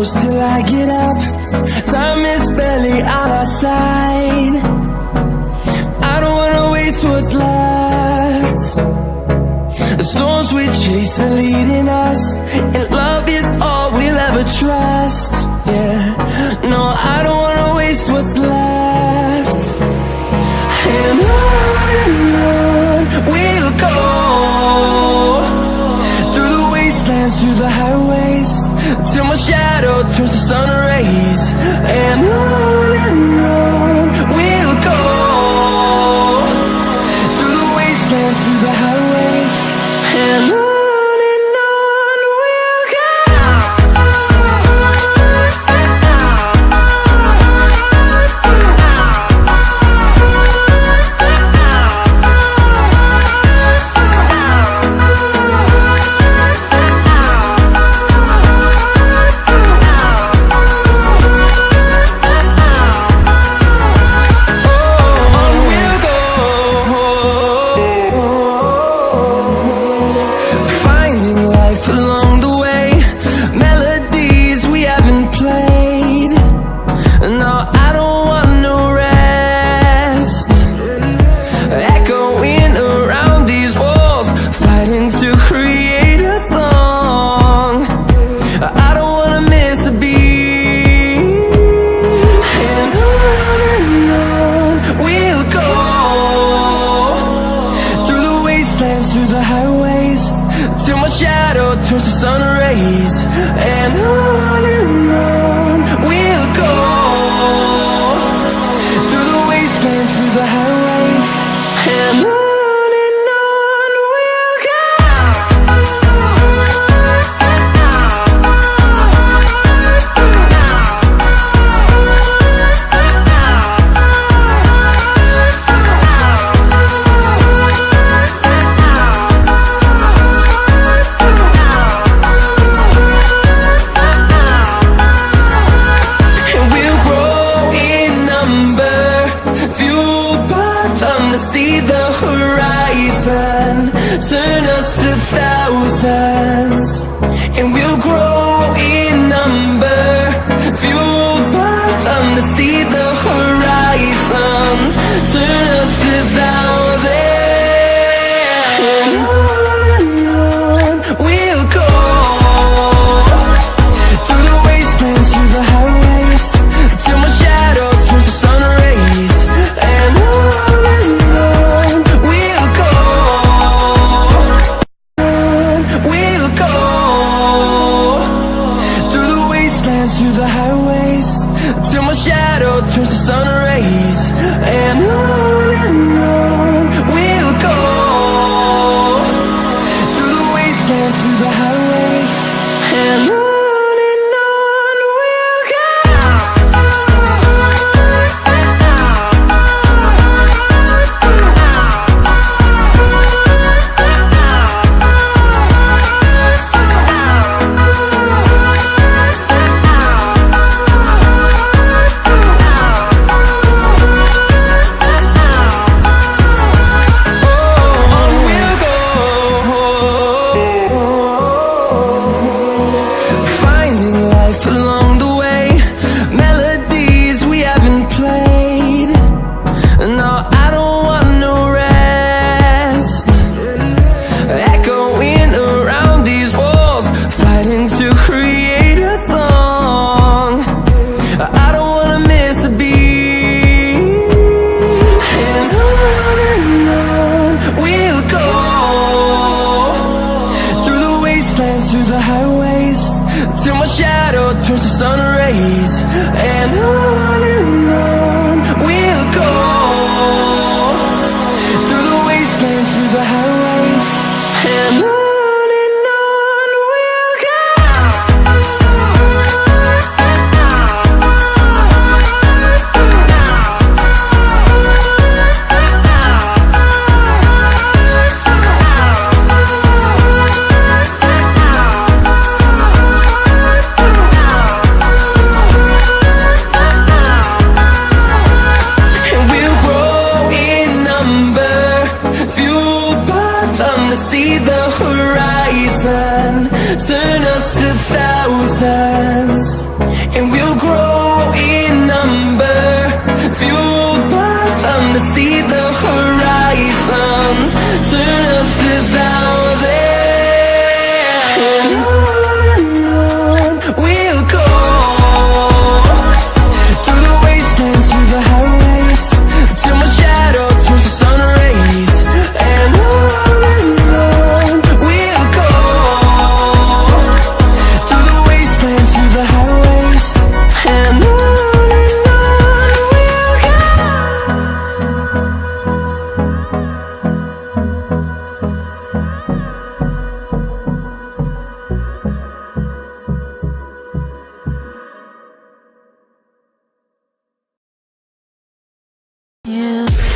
close till I get up. Time is barely on our side. I don't wanna waste what's left. The storms we chase are leading us, and love is all we'll ever trust. Yeah, no, I don't wanna waste what's left. And on we'll go, through the wastelands, through the highways, till my shadow turns to sun rays. And on we'll go, through the wastelands, through the highways, and on we'll go. Through the highways, till my shadow turns to sun rays. And on we'll go, through the wastelands, through the highways, and on we'll go. See the horizon, turn us to thousands, and we'll grow in number, fueled by them. To see the horizon, turn us to thousands, and on we'll go, through the wastelands, through the highways, till my shadow turns to sun rays. And we'll go. you.